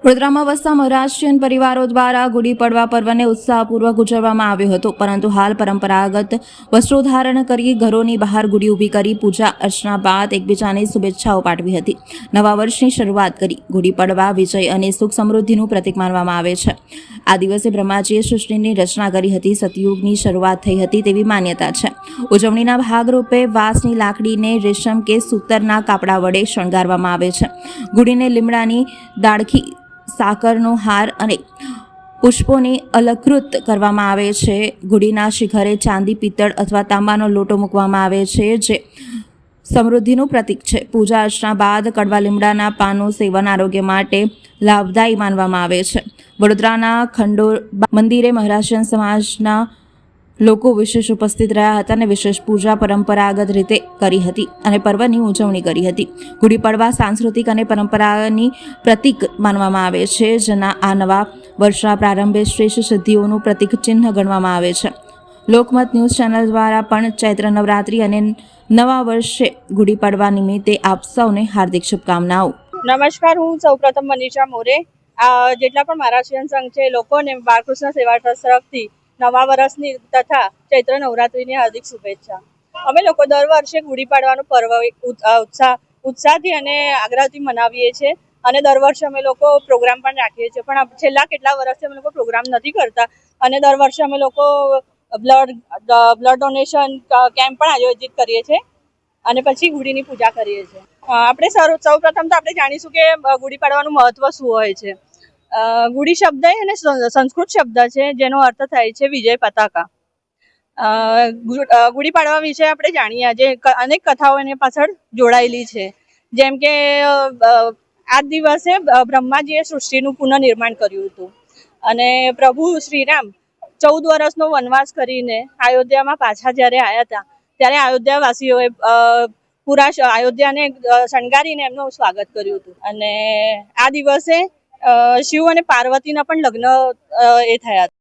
વડોદરામાં વસતા મહારાષ્ટ્રીયન પરિવારો દ્વારા ગુડી પડવા પર્વને ઉત્સાહપૂર્વક ઉજવવામાં આવ્યો હતો, પરંતુ હાલ પરંપરાગત વસ્ત્રો ધારણ કરી ઘરોની બહાર ગુડી ઊભી કરી પૂજા અર્ચના બાદ એકબીજાને શુભેચ્છાઓ પાઠવી હતી. નવા વર્ષની શરૂઆત કરી. ગુડી પડવા વિજય અને સુખ સમૃદ્ધિનું પ્રતીક માનવામાં આવે છે. આ દિવસે બ્રહ્માજીએ સૃષ્ટિની રચના કરી હતી, સતયુગની શરૂઆત થઈ હતી તેવી માન્યતા છે. ઉજવણીના ભાગરૂપે વાંસની લાકડીને રેશમ કે સૂતરના કાપડા વડે શણગારવામાં આવે છે. ગુડીને લીમડાની ડાળખી, સાકરનો હાર અને પુષ્પોની અલંકૃત કરવામાં આવે છે. ગુડીના શિખરે ચાંદી, પિત્તળ અથવા તાંબાનો લોટો મૂકવામાં આવે છે, જે સમૃદ્ધિનું પ્રતીક છે. પૂજા અર્ચના બાદ કડવા લીમડાના પાનનું સેવન આરોગ્ય માટે લાભદાયી માનવામાં આવે છે. વડોદરાના ખંડોબા મંદિરે મહારાષ્ટ્રીયન સમાજના લોકો વિશેષ ઉપસ્થિત રહ્યા હતા અને વિશેષ પૂજા પરંપરાગત રીતે કરી હતી અને પર્વની ઉજવણી કરી હતી. ગુડી પડવા સાંસ્કૃતિક અને પરંપરાની પ્રતીક માનવામાં આવે છે, જેના આ નવા વર્ષના પ્રારંભે શ્રેષ્ઠ સિદ્ધિઓનું પ્રતીક ચિહ્ન ગણવામાં આવે છે. લોકમત ન્યૂઝ ચેનલ દ્વારા પણ ચૈત્ર નવરાત્રિ અને નવા વર્ષે ગુડી પડવા નિમિત્તે આપ સૌને હાર્દિક શુભકામનાઓ. નમસ્કાર, હું સૌપ્રથમ મનીષા મોરે. જેટલા પણ મહારાષ્ટ્રીયન સંઘ છે લોકોને બાળકૃષ્ણ સેવા ટ્રસ્ટ તરફથી નવા વર્ષની તથા ચૈત્ર નવરાત્રિની હાર્દિક શુભેચ્છા. અમે લોકો દર વર્ષે ગુડી પાડવાનું પર્વ ઉત્સાહથી અને આગ્રહથી મનાવીએ છીએ અને દર વર્ષે અમે લોકો પ્રોગ્રામ પણ રાખીએ છીએ. પણ છેલ્લા કેટલા વર્ષથી અમે લોકો પ્રોગ્રામ નથી કરતા અને દર વર્ષે અમે લોકો બ્લડ ડોનેશન કેમ્પ પણ આયોજિત કરીએ છીએ અને પછી ગુડીની પૂજા કરીએ છીએ. આપણે સૌ પ્રથમ તો આપણે જાણીશું કે ગુડી પાડવાનું મહત્વ શું હોય છે. ગુડી શબ્દ અને સંસ્કૃત શબ્દ છે, જેનો અર્થ થાય છે વિજય પતાકા. ગુડી પાડવા વિશે આપણે જાણીએ. આજે અનેક કથાઓ એની પાછળ જોડાયેલી છે. જેમ કે આ દિવસે બ્રહ્માજીએ સૃષ્ટિનું પુનઃનિર્માણ કર્યું હતું અને પ્રભુ શ્રીરામ 14 વર્ષનો વનવાસ કરીને અયોધ્યામાં પાછા જ્યારે આવ્યા હતા, ત્યારે અયોધ્યાવાસીઓએ પૂરા અયોધ્યાને શણગારીને એમનું સ્વાગત કર્યું હતું. અને આ દિવસે શિવ અને પાર્વતીના પણ લગ્ન થયા હતા.